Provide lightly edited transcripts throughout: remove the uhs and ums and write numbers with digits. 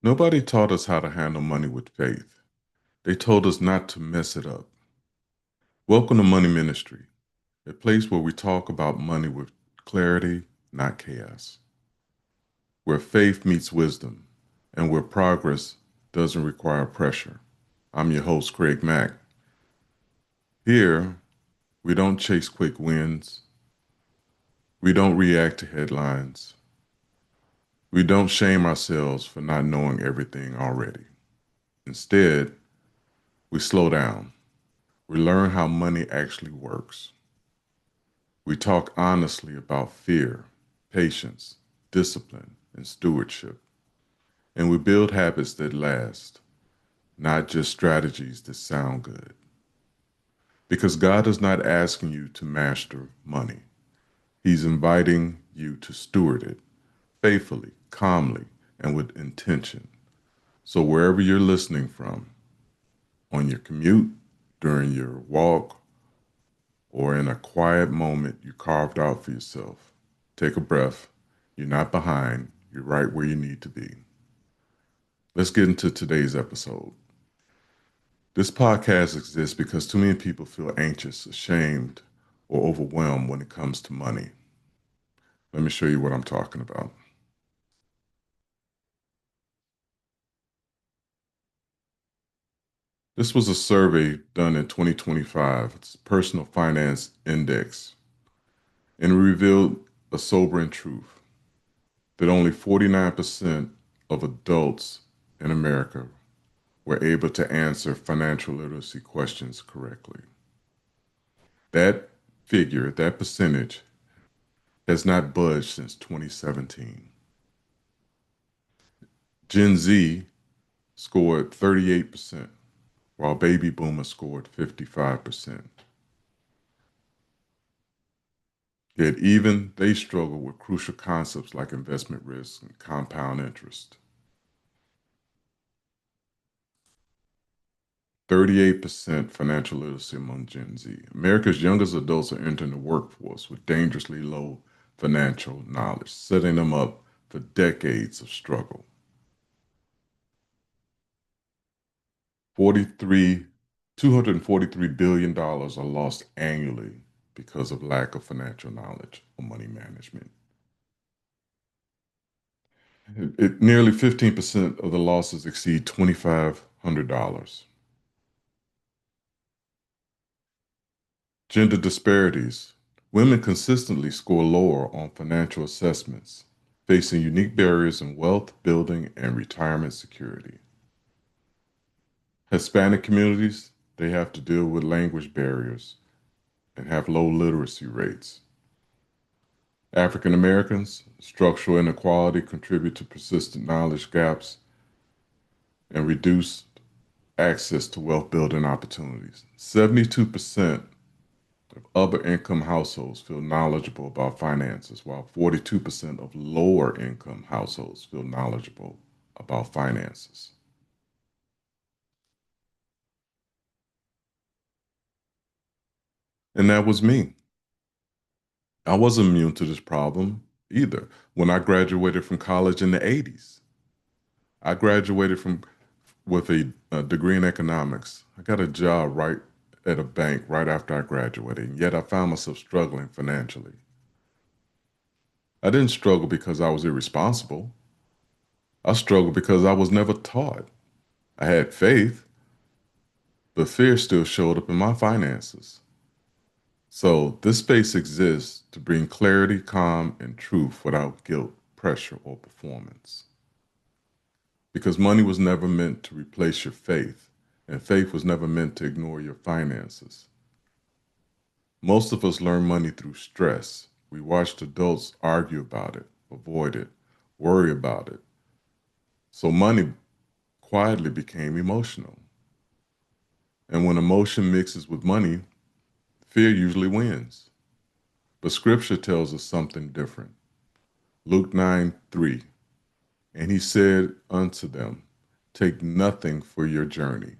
Nobody taught us how to handle money with faith. They told us not to mess it up. Welcome to Money Ministry, a place where we talk about money with clarity, not chaos, where faith meets wisdom, and where progress doesn't require pressure. I'm your host, Craig Mack. Here, we don't chase quick wins. We don't react to headlines. We don't shame ourselves for not knowing everything already. Instead, we slow down. We learn how money actually works. We talk honestly about fear, patience, discipline, and stewardship. And we build habits that last, not just strategies that sound good. Because God is not asking you to master money, He's inviting you to steward it faithfully, calmly, and with intention. So, wherever you're listening from, on your commute, during your walk, or in a quiet moment you carved out for yourself, take a breath. You're not behind, you're right where you need to be. Let's get into today's episode. This podcast exists because too many people feel anxious, ashamed, or overwhelmed when it comes to money. Let me show you what I'm talking about. This was a survey done in 2025. It's Personal Finance Index, and it revealed a sobering truth that only 49% of adults in America were able to answer financial literacy questions correctly. That figure, that percentage, has not budged since 2017. Gen Z scored 38%, while baby boomers scored 55%. Yet even they struggle with crucial concepts like investment risk and compound interest. 38% financial literacy among Gen Z. America's youngest adults are entering the workforce with dangerously low financial knowledge, setting them up for decades of struggle. 43, $243 billion are lost annually because of lack of financial knowledge or money management. Nearly 15% of the losses exceed $2,500. Gender disparities. Women consistently score lower on financial assessments, facing unique barriers in wealth building and retirement security. Hispanic communities, they have to deal with language barriers and have low literacy rates. African Americans, structural inequality contribute to persistent knowledge gaps and reduced access to wealth building opportunities. 72% of upper income households feel knowledgeable about finances, while 42% of lower income households feel knowledgeable about finances. And that was me. I wasn't immune to this problem either. When I graduated from college in the 80s, I graduated from with a degree in economics. I got a job right at a bank right after I graduated, and yet I found myself struggling financially. I didn't struggle because I was irresponsible. I struggled because I was never taught. I had faith, but fear still showed up in my finances. So this space exists to bring clarity, calm, and truth without guilt, pressure, or performance. Because money was never meant to replace your faith, and faith was never meant to ignore your finances. Most of us learn money through stress. We watched adults argue about it, avoid it, worry about it. So money quietly became emotional. And when emotion mixes with money, fear usually wins. But scripture tells us something different. Luke 9:3. And he said unto them, take nothing for your journey,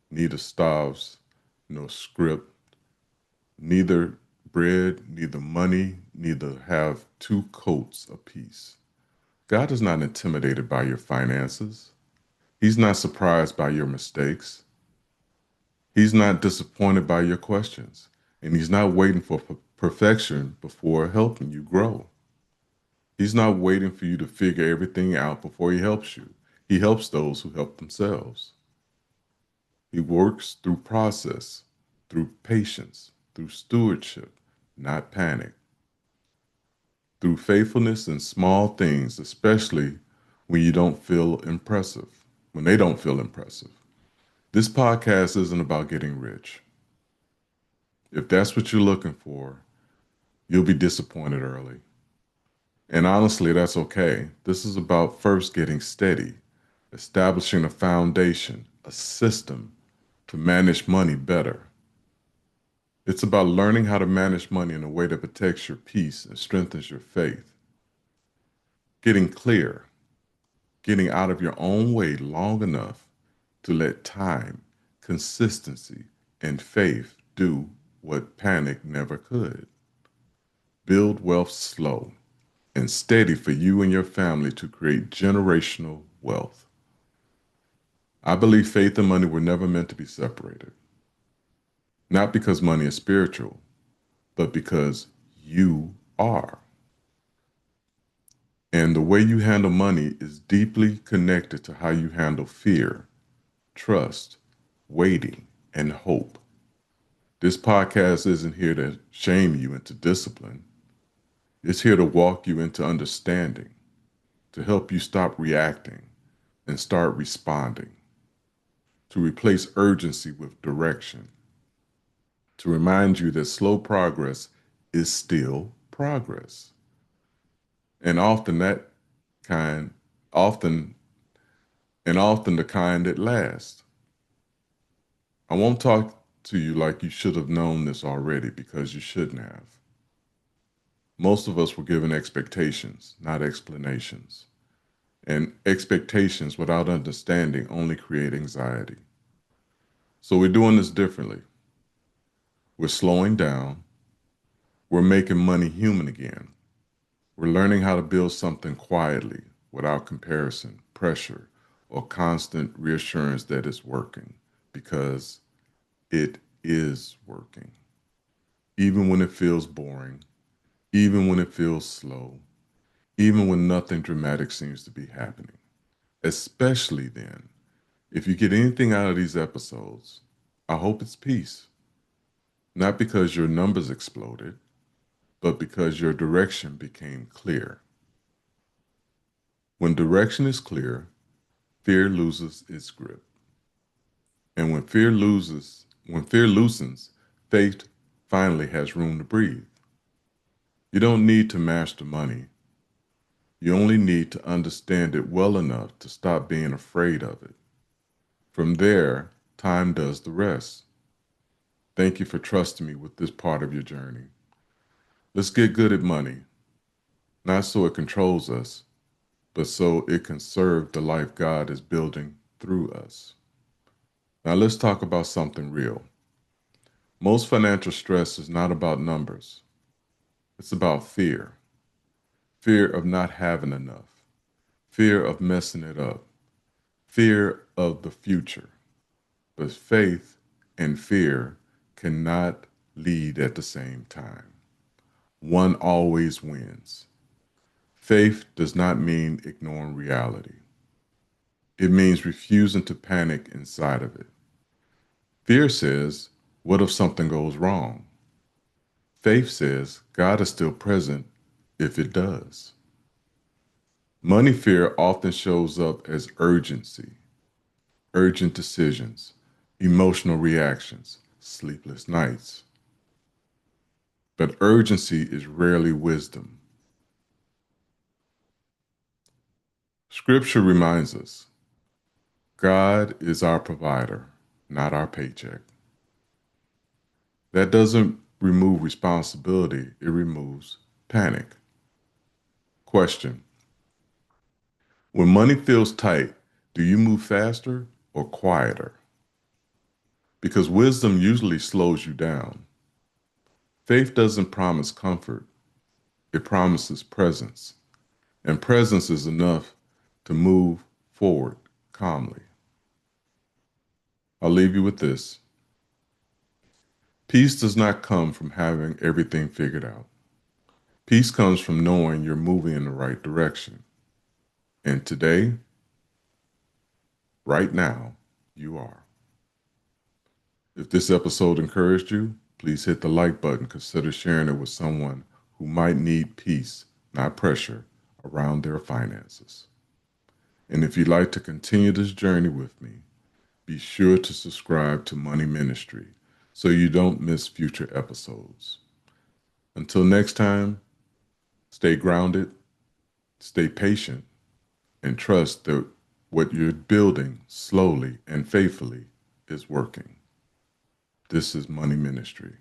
neither staves, nor scrip, neither bread, neither money, neither have two coats apiece. God is not intimidated by your finances. He's not surprised by your mistakes. He's not disappointed by your questions. And he's not waiting for perfection before helping you grow. He's not waiting for you to figure everything out before he helps you. He helps those who help themselves. He works through process, through patience, through stewardship, not panic, through faithfulness in small things, especially when you don't feel impressive, when they don't feel impressive. This podcast isn't about getting rich. If that's what you're looking for, you'll be disappointed early. And honestly, that's okay. This is about first getting steady, establishing a foundation, a system to manage money better. It's about learning how to manage money in a way that protects your peace and strengthens your faith. Getting clear, getting out of your own way long enough to let time, consistency, and faith do what panic never could. Build wealth slow and steady for you and your family to create generational wealth. I believe faith and money were never meant to be separated. Not because money is spiritual, but because you are. And the way you handle money is deeply connected to how you handle fear, trust, waiting, and hope. This podcast isn't here to shame you into discipline. It's here to walk you into understanding, to help you stop reacting and start responding, to replace urgency with direction, to remind you that slow progress is still progress. And kind, often, often the kind that lasts. I won't talk to you like you should have known this already because you shouldn't have. Most of us were given expectations, not explanations. And expectations without understanding only create anxiety. So we're doing this differently. We're slowing down. We're making money human again. We're learning how to build something quietly without comparison, pressure, or constant reassurance that it's working because it is working. Even when it feels boring, even when it feels slow, even when nothing dramatic seems to be happening. Especially then, if you get anything out of these episodes, I hope it's peace. Not because your numbers exploded, but because your direction became clear. When direction is clear, fear loses its grip. And when fear loosens, faith finally has room to breathe. You don't need to master money. You only need to understand it well enough to stop being afraid of it. From there, time does the rest. Thank you for trusting me with this part of your journey. Let's get good at money, not so it controls us, but so it can serve the life God is building through us. Now let's talk about something real. Most financial stress is not about numbers. It's about fear. Fear of not having enough. Fear of messing it up. Fear of the future. But faith and fear cannot lead at the same time. One always wins. Faith does not mean ignoring reality. It means refusing to panic inside of it. Fear says, what if something goes wrong? Faith says, God is still present if it does. Money fear often shows up as urgency, urgent decisions, emotional reactions, sleepless nights. But urgency is rarely wisdom. Scripture reminds us God is our provider, not our paycheck. That doesn't remove responsibility, it removes panic. Question: when money feels tight, do you move faster or quieter? Because wisdom usually slows you down. Faith doesn't promise comfort, it promises presence. and presence is enough to move forward calmly. I'll leave you with this. Peace does not come from having everything figured out. Peace comes from knowing you're moving in the right direction. And today, right now, you are. If this episode encouraged you, please hit the like button. Consider sharing it with someone who might need peace, not pressure, around their finances. And if you'd like to continue this journey with me, be sure to subscribe to Money Ministry so you don't miss future episodes. Until next time, stay grounded, stay patient, and trust that what you're building slowly and faithfully is working. This is Money Ministry.